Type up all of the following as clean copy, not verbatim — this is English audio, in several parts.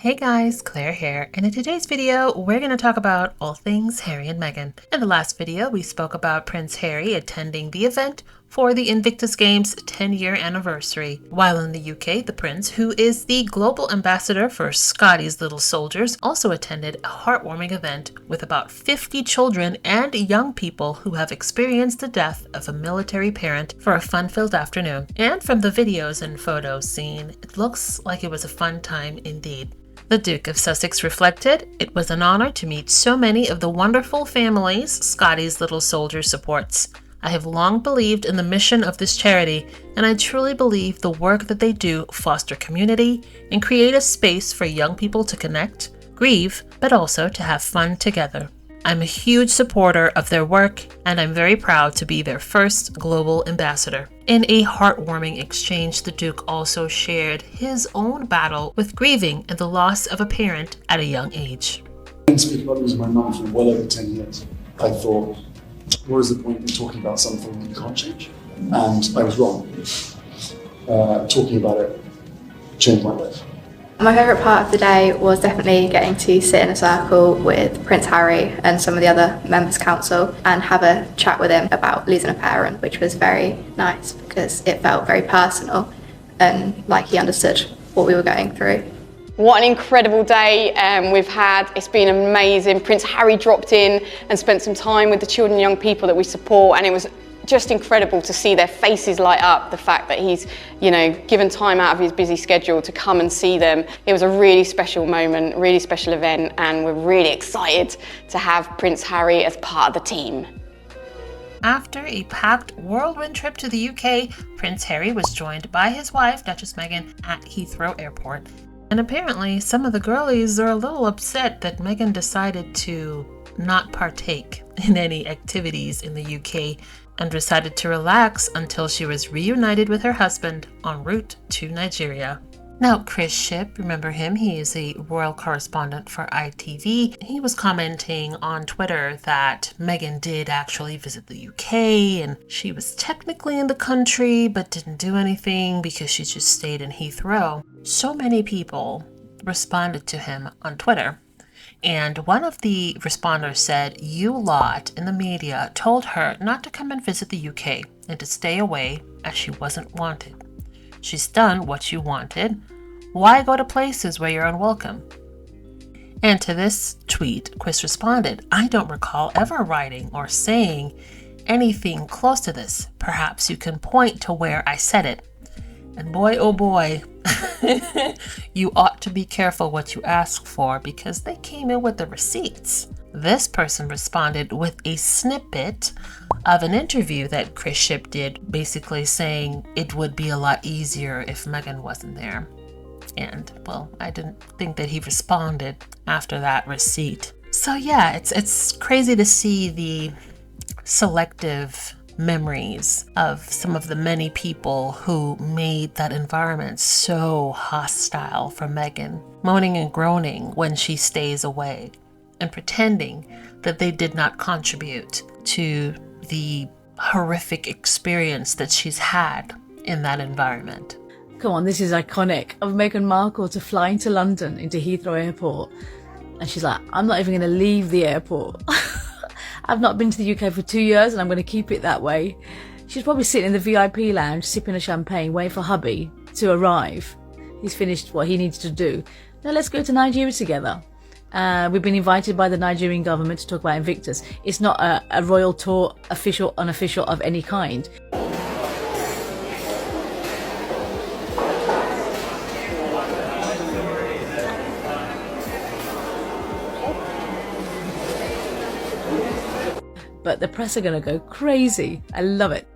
Hey guys, Claire here, and in today's video, we're going to talk about all things Harry and Meghan. In the last video, we spoke about Prince Harry attending the event for the Invictus Games 10-year anniversary. While in the UK, the Prince, who is the global ambassador for Scotty's Little Soldiers, also attended a heartwarming event with about 50 children and young people who have experienced the death of a military parent for a fun-filled afternoon. And from the videos and photos seen, it looks like it was a fun time indeed. The Duke of Sussex reflected, "It was an honor to meet so many of the wonderful families Scotty's Little Soldiers supports. I have long believed in the mission of this charity, and I truly believe the work that they do foster community and create a space for young people to connect, grieve, but also to have fun together. I'm a huge supporter of their work, and I'm very proud to be their first global ambassador." In a heartwarming exchange, the Duke also shared his own battle with grieving and the loss of a parent at a young age. I didn't speak about losing my mum for well over 10 years. I thought, what is the point in talking about something that you can't change? And I was wrong. Talking about it changed my life. My favourite part of the day was definitely getting to sit in a circle with Prince Harry and some of the other members' council and have a chat with him about losing a parent, which was very nice because it felt very personal and like he understood what we were going through. What an incredible day we've had. It's been amazing. Prince Harry dropped in and spent some time with the children and young people that we support, and it was just incredible to see their faces light up, the fact that he's, given time out of his busy schedule to come and see them. It was a really special moment, really special event, and we're really excited to have Prince Harry as part of the team. After a packed whirlwind trip to the UK, Prince Harry was joined by his wife, Duchess Meghan, at Heathrow Airport. And apparently, some of the girlies are a little upset that Meghan decided to not partake in any activities in the UK and decided to relax until she was reunited with her husband en route to Nigeria. Now, Chris Shipp, remember him? He is a royal correspondent for ITV. He was commenting on Twitter that Meghan did actually visit the UK and she was technically in the country but didn't do anything because she just stayed in Heathrow. So many people responded to him on Twitter. And one of the responders said, "You lot in the media told her not to come and visit the UK and to stay away as she wasn't wanted. She's done what you wanted. Why go to places where you're unwelcome?" And to this tweet, Chris responded, "I don't recall ever writing or saying anything close to this. Perhaps you can point to where I said it. And boy, oh boy, you ought to be careful what you ask for because they came in with the receipts." This person responded with a snippet of an interview that Chris Shipp did, basically saying it would be a lot easier if Meghan wasn't there. And, well, I didn't think that he responded after that receipt. So yeah, it's crazy to see the selective memories of some of the many people who made that environment so hostile for Meghan, moaning and groaning when she stays away and pretending that they did not contribute to the horrific experience that she's had in that environment. Come on, this is iconic of Meghan Markle to fly into London, into Heathrow Airport. And she's like, "I'm not even going to leave the airport." I've not been to the UK for 2 years and I'm going to keep it that way. She's probably sitting in the VIP lounge, sipping a champagne, waiting for hubby to arrive. He's finished what he needs to do. Now let's go to Nigeria together. We've been invited by the Nigerian government to talk about Invictus. It's not a royal tour, official, unofficial of any kind. But the press are going to go crazy. I love it.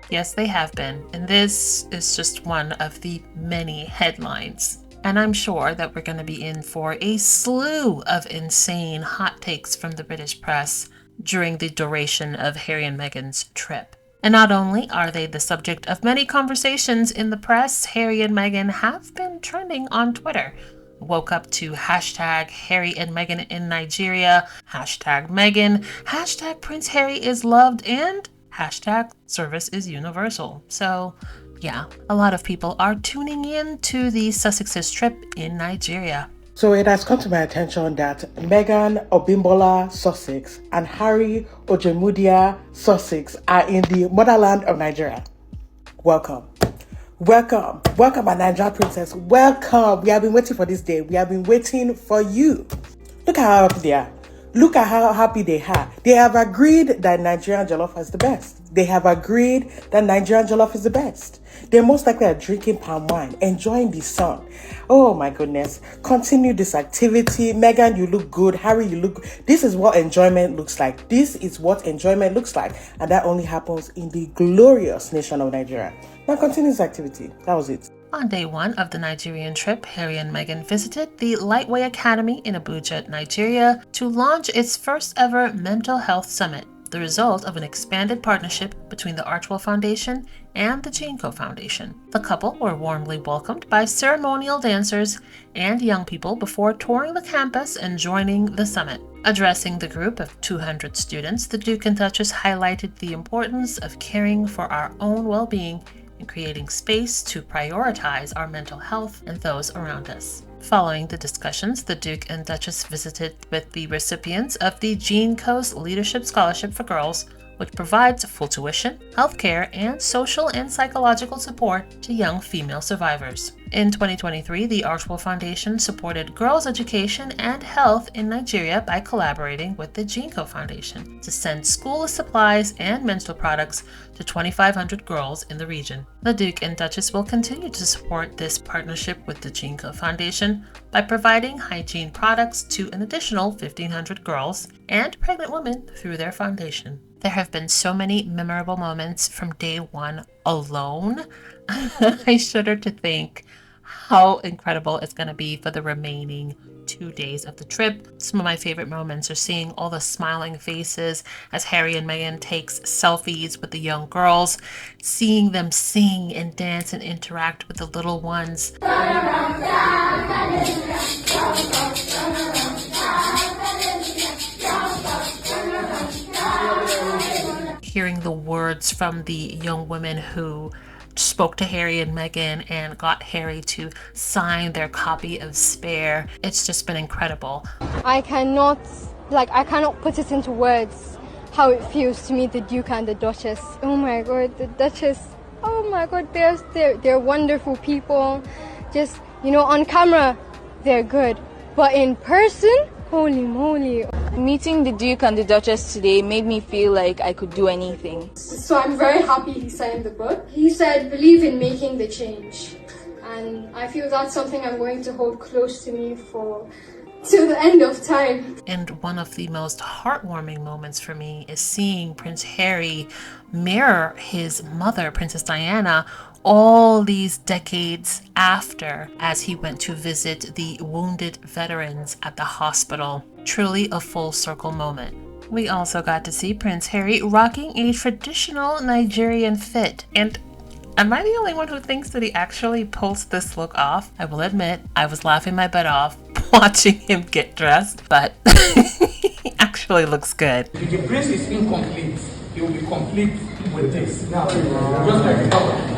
Yes, they have been. And this is just one of the many headlines. And I'm sure that we're going to be in for a slew of insane hot takes from the British press during the duration of Harry and Meghan's trip. And not only are they the subject of many conversations in the press, Harry and Meghan have been trending on Twitter. Woke up to hashtag Harry and Meghan in Nigeria, hashtag Meghan, hashtag Prince Harry is loved, and hashtag service is universal. So Yeah, a lot of people are tuning in to the Sussex's trip in Nigeria. So it has come to my attention that Meghan Obimbola Sussex and Harry Ojemudia Sussex are in the motherland of Nigeria. Welcome. Welcome, my Nigerian princess. Welcome. We have been waiting for this day. We have been waiting for you. Look at how happy they are. Look at how happy they are. They have agreed that Nigerian jollof is the best. They have agreed that Nigerian jollof is the best. They're most likely are drinking palm wine, enjoying the sun. Oh my goodness. Continue this activity. Meghan, you look good. Harry, you look good. This is what enjoyment looks like. This is what enjoyment looks like. And that only happens in the glorious nation of Nigeria. Now continue this activity. That was it. On day one of the Nigerian trip, Harry and Meghan visited the Lightway Academy in Abuja, Nigeria, to launch its first ever mental health summit, the result of an expanded partnership between the Archwell Foundation and the Jinko Foundation. The couple were warmly welcomed by ceremonial dancers and young people before touring the campus and joining the summit. Addressing the group of 200 students, the Duke and Duchess highlighted the importance of caring for our own well-being and creating space to prioritize our mental health and those around us. Following the discussions, the Duke and Duchess visited with the recipients of the Jinko's Leadership Scholarship for Girls, which provides full tuition, healthcare, and social and psychological support to young female survivors. In 2023, the Archwell Foundation supported girls' education and health in Nigeria by collaborating with the Jinko Foundation to send school supplies and menstrual products to 2,500 girls in the region. The Duke and Duchess will continue to support this partnership with the Jinko Foundation by providing hygiene products to an additional 1,500 girls and pregnant women through their foundation. There have been so many memorable moments from day one alone. I shudder to think how incredible it's going to be for the remaining 2 days of the trip. Some of my favorite moments are seeing all the smiling faces as Harry and Meghan takes selfies with the young girls, seeing them sing and dance and interact with the little ones. Hearing the words from the young women who spoke to Harry and Meghan and got Harry to sign their copy of Spare. It's just been incredible. I cannot put it into words how it feels to meet the Duke and the Duchess. Oh my God, the Duchess. Oh my God, they're wonderful people. Just, on camera, they're good. But in person, holy moly. Meeting the Duke and the Duchess today made me feel like I could do anything. So I'm very happy he signed the book. He said, believe in making the change. And I feel that's something I'm going to hold close to me till the end of time. And one of the most heartwarming moments for me is seeing Prince Harry mirror his mother, Princess Diana, all these decades after, as he went to visit the wounded veterans at the hospital. Truly a full circle moment. We also got to see Prince Harry rocking a traditional Nigerian fit. And am I the only one who thinks that he actually pulls this look off? I will admit, I was laughing my butt off watching him get dressed, but he actually looks good. If the prince is incomplete, he will be complete with this. Now, just like the color.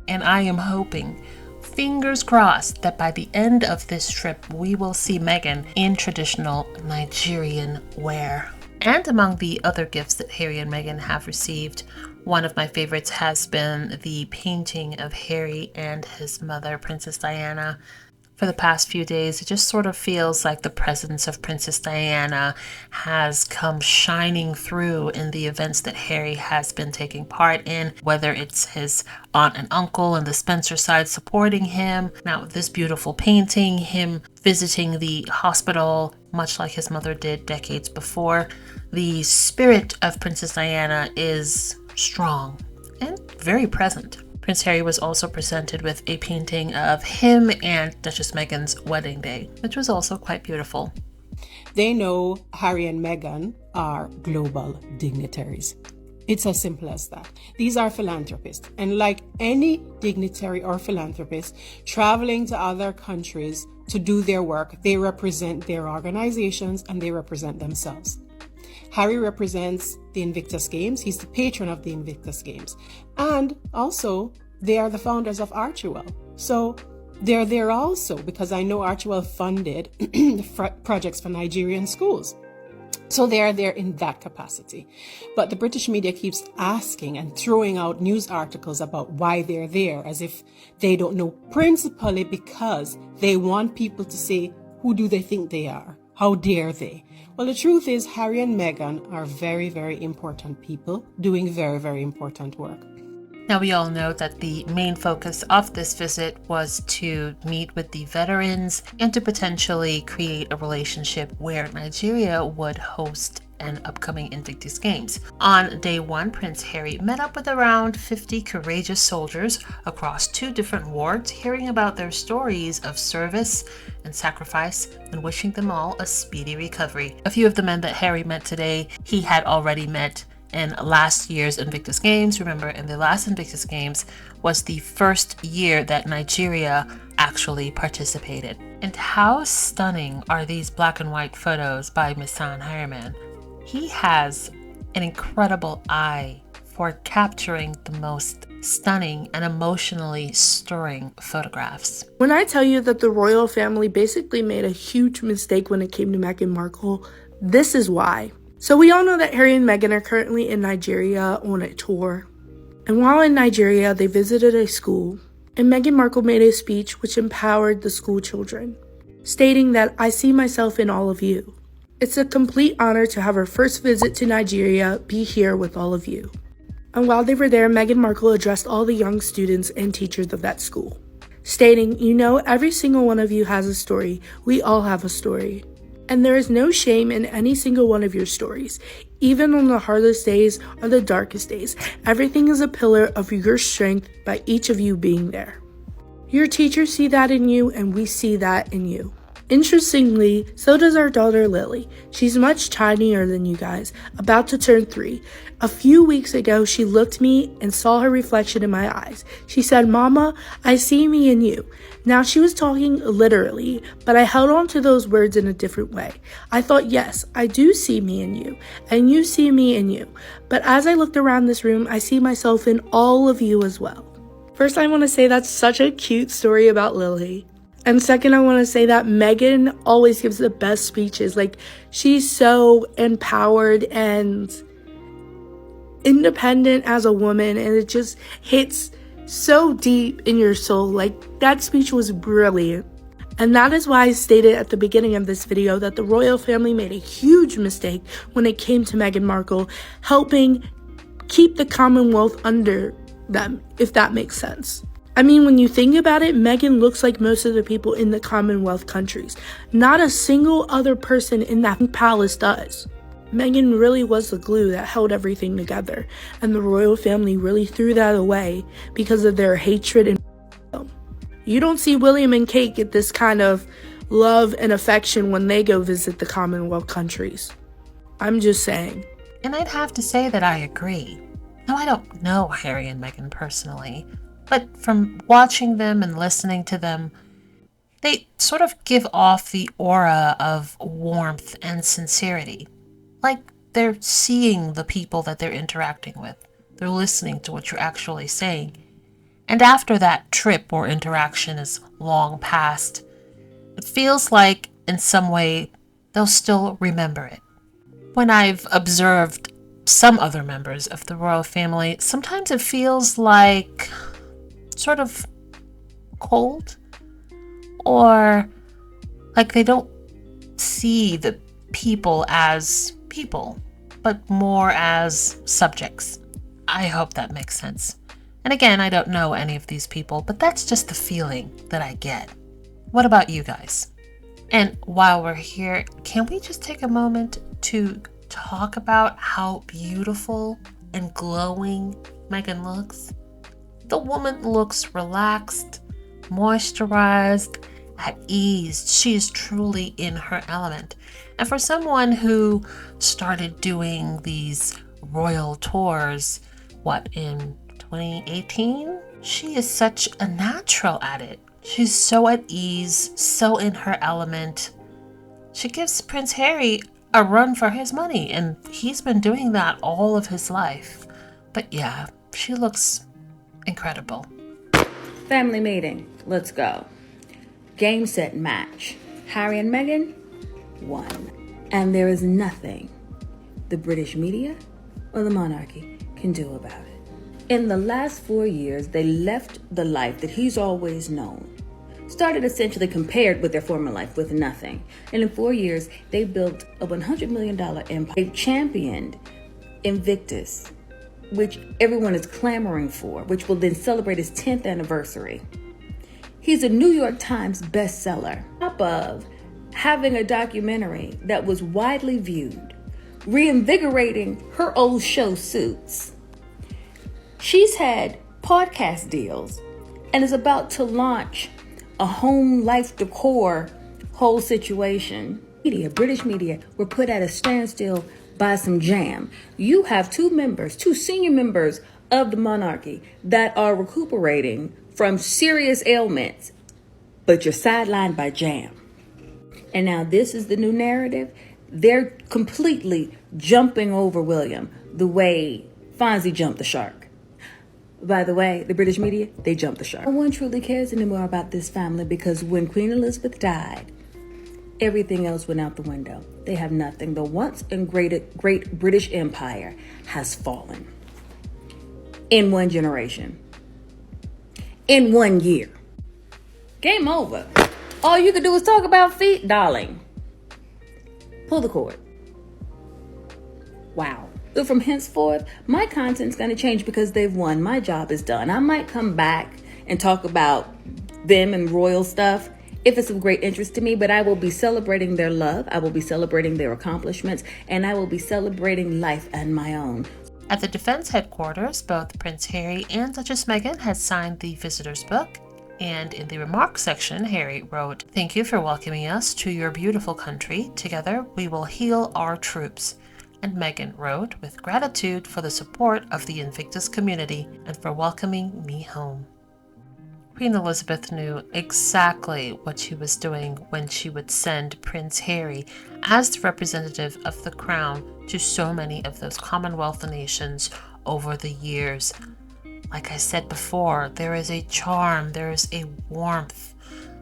And I am hoping, fingers crossed, that by the end of this trip we will see Meghan in traditional Nigerian wear. And among the other gifts that Harry and Meghan have received, one of my favorites has been the painting of Harry and his mother, Princess Diana. For the past few days, it just sort of feels like the presence of Princess Diana has come shining through in the events that Harry has been taking part in, whether it's his aunt and uncle and the Spencer side supporting him. Now, this beautiful painting, him visiting the hospital, much like his mother did decades before. The spirit of Princess Diana is strong and very present. Prince Harry was also presented with a painting of him and Duchess Meghan's wedding day, which was also quite beautiful. They know Harry and Meghan are global dignitaries. It's as simple as that. These are philanthropists, and like any dignitary or philanthropist, traveling to other countries to do their work. They represent their organizations and they represent themselves. Harry represents the Invictus Games. He's the patron of the Invictus Games. And also, they are the founders of Archewell. So they're there also because I know Archewell funded projects for Nigerian schools. So they are there in that capacity. But the British media keeps asking and throwing out news articles about why they're there as if they don't know, principally because they want people to say, who do they think they are? How dare they? Well, the truth is Harry and Meghan are very, very important people doing very, very important work. Now, we all know that the main focus of this visit was to meet with the veterans and to potentially create a relationship where Nigeria would host an upcoming Invictus Games. On day one, Prince Harry met up with around 50 courageous soldiers across 2 different wards, hearing about their stories of service and sacrifice and wishing them all a speedy recovery. A few of the men that Harry met today, he had already met in last year's Invictus Games. Remember, in the last Invictus Games was the first year that Nigeria actually participated. And how stunning are these black and white photos by Misan Harriman? He has an incredible eye for capturing the most stunning and emotionally stirring photographs. When I tell you that the royal family basically made a huge mistake when it came to Meghan Markle, this is why. So we all know that Harry and Meghan are currently in Nigeria on a tour. And while in Nigeria, they visited a school, and Meghan Markle made a speech which empowered the school children, stating that I see myself in all of you. It's a complete honor to have her first visit to Nigeria be here with all of you. And while they were there, Meghan Markle addressed all the young students and teachers of that school, stating, you know, every single one of you has a story. We all have a story. And there is no shame in any single one of your stories. Even on the hardest days or the darkest days, everything is a pillar of your strength by each of you being there. Your teachers see that in you, and we see that in you. Interestingly, so does our daughter Lily. She's much tinier than you guys, about to turn 3. A few weeks ago, she looked at me and saw her reflection in my eyes. She said, Mama, I see me in you. Now, she was talking literally, but I held on to those words in a different way. I thought, yes, I do see me in you, and you see me in you. But as I looked around this room, I see myself in all of you as well. First, I want to say that's such a cute story about Lily. And second, I want to say that Meghan always gives the best speeches. Like, she's so empowered and independent as a woman, and it just hits so deep in your soul. Like, that speech was brilliant. And that is why I stated at the beginning of this video that the royal family made a huge mistake when it came to Meghan Markle helping keep the Commonwealth under them, if that makes sense. I mean, when you think about it, Meghan looks like most of the people in the Commonwealth countries. Not a single other person in that palace does. Meghan really was the glue that held everything together, and the royal family really threw that away because of their hatred and You don't see William and Kate get this kind of love and affection when they go visit the Commonwealth countries. I'm just saying. And I'd have to say that I agree. Now, I don't know Harry and Meghan personally, but from watching them and listening to them, they sort of give off the aura of warmth and sincerity. Like they're seeing the people that they're interacting with. They're listening to what you're actually saying. And after that trip or interaction is long past, it feels like in some way they'll still remember it. When I've observed some other members of the royal family, sometimes it feels like sort of cold, or like they don't see the people as people, but more as subjects. I hope that makes sense. And again, I don't know any of these people, but that's just the feeling that I get. What about you guys? And while we're here, can we just take a moment to talk about how beautiful and glowing Meghan looks? The woman looks relaxed, moisturized, at ease. She is truly in her element. And for someone who started doing these royal tours, in 2018? She is such a natural at it. She's so at ease, so in her element. She gives Prince Harry a run for his money, and he's been doing that all of his life. But yeah, she looks incredible. Family meeting. Let's go. Game, set, match. Harry and Meghan won. And there is nothing the British media or the monarchy can do about it. In the last 4 years, they left the life that he's always known. Started essentially compared with their former life with nothing. And in 4 years, they built a $100 million empire. They championed Invictus, which everyone is clamoring for, which will then celebrate his 10th anniversary. He's a New York Times bestseller. On top of having a documentary that was widely viewed, reinvigorating her old show Suits. She's had podcast deals and is about to launch a home life decor whole situation. British media were put at a standstill by some jam. You have two senior members of the monarchy that are recuperating from serious ailments, but you're sidelined by jam. And now this is the new narrative. They're completely jumping over William the way Fonzie jumped the shark. By the way, the British media, they jumped the shark. No one truly cares anymore about this family because when Queen Elizabeth died, everything else went out the window. They have nothing. The once and great British Empire has fallen. In one generation. In 1 year. Game over. All you can do is talk about feet, darling. Pull the cord. Wow. So from henceforth, my content's going to change because they've won. My job is done. I might come back and talk about them and royal stuff if it's of great interest to me, but I will be celebrating their love. I will be celebrating their accomplishments, and I will be celebrating life and my own. At the defense headquarters, both Prince Harry and Duchess Meghan had signed the visitor's book. And in the remarks section, Harry wrote, "Thank you for welcoming us to your beautiful country. Together, we will heal our troops." And Meghan wrote, "With gratitude for the support of the Invictus community and for welcoming me home." Queen Elizabeth knew exactly what she was doing when she would send Prince Harry as the representative of the crown to so many of those Commonwealth nations over the years. Like I said before, there is a charm, there is a warmth,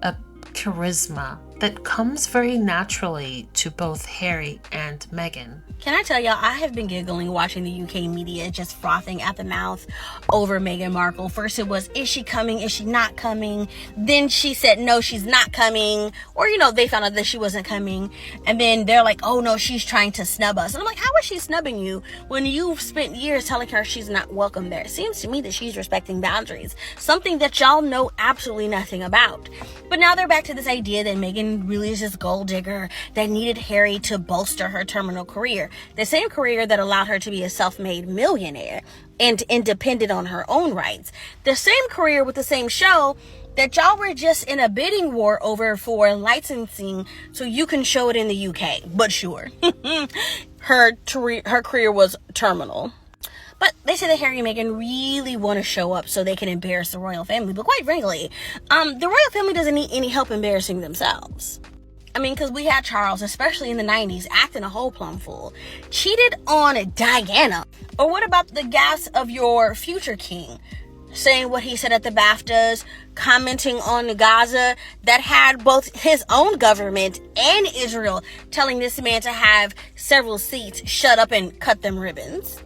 a charisma that comes very naturally to both Harry and Meghan. Can I tell y'all, I have been giggling watching the UK media just frothing at the mouth over Meghan Markle. First it was, is she coming? Is she not coming? Then she said, no, she's not coming. Or, they found out that she wasn't coming. And then they're like, oh no, she's trying to snub us. And I'm like, how is she snubbing you when you've spent years telling her she's not welcome there? It seems to me that she's respecting boundaries. Something that y'all know absolutely nothing about. But now they're back to this idea that Meghan really is this gold digger that needed Harry to bolster her terminal career. The same career that allowed her to be a self-made millionaire and independent on her own rights. The same career with the same show that y'all were just in a bidding war over for licensing so you can show it in the UK. But sure, her career was terminal. But they say that Harry and Meghan really want to show up so they can embarrass the royal family. But quite frankly, the royal family doesn't need any help embarrassing themselves. Because we had Charles, especially in the 90s, acting a whole plum fool. Cheated on Diana. Or what about the gaffes of your future king? Saying what he said at the BAFTAs, commenting on Gaza, that had both his own government and Israel telling this man to have several seats, shut up and cut them ribbons.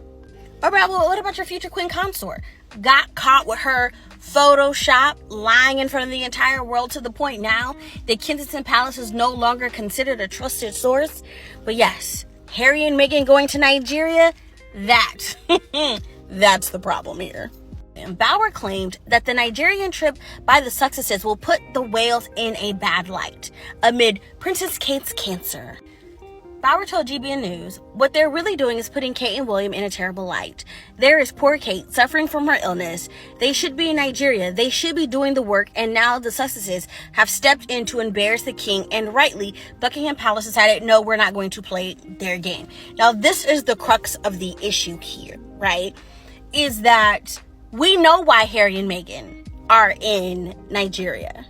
Or what about your future queen consort? Got caught with her Photoshop lying in front of the entire world to the point now that Kensington Palace is no longer considered a trusted source. But yes, Harry and Meghan going to Nigeria, that's the problem here. And Bauer claimed that the Nigerian trip by the Sussexes will put the Wales in a bad light amid Princess Kate's cancer. Bauer told GBN News, what they're really doing is putting Kate and William in a terrible light. There is poor Kate suffering from her illness. They should be in Nigeria. They should be doing the work. And now the Sussexes have stepped in to embarrass the king. And rightly, Buckingham Palace decided, no, we're not going to play their game. Now, this is the crux of the issue here, right? Is that we know why Harry and Meghan are in Nigeria.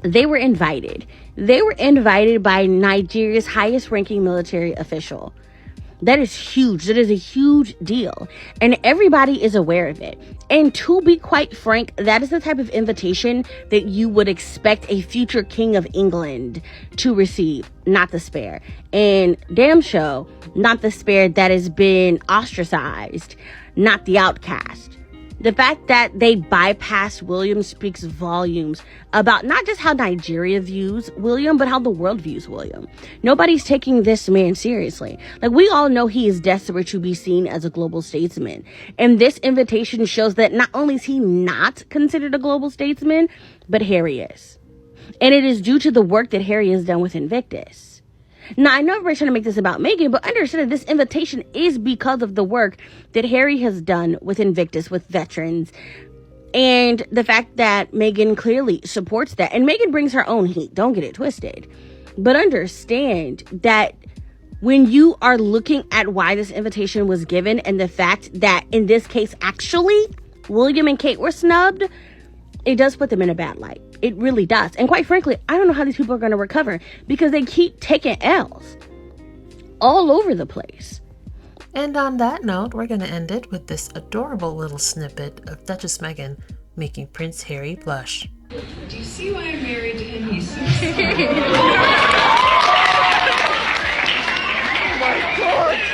They were invited. They were invited by Nigeria's highest ranking military official. That is huge. That is a huge deal. And everybody is aware of it. And to be quite frank, that is the type of invitation that you would expect a future king of England to receive, not the spare. And damn show, not the spare that has been ostracized, not the outcast. The fact that they bypassed William speaks volumes about not just how Nigeria views William, but how the world views William. Nobody's taking this man seriously. Like, we all know he is desperate to be seen as a global statesman. And this invitation shows that not only is he not considered a global statesman, but Harry is. And it is due to the work that Harry has done with Invictus. Now, I know everybody's trying to make this about Meghan, but understand that this invitation is because of the work that Harry has done with Invictus, with veterans, and the fact that Meghan clearly supports that. And Meghan brings her own heat, don't get it twisted. But understand that when you are looking at why this invitation was given and the fact that in this case, actually, William and Kate were snubbed, it does put them in a bad light. It really does. And quite frankly, I don't know how these people are going to recover because they keep taking L's all over the place. And on that note, we're going to end it with this adorable little snippet of Duchess Meghan making Prince Harry blush. Do you see why I'm married to him? He's so smart. Oh my God!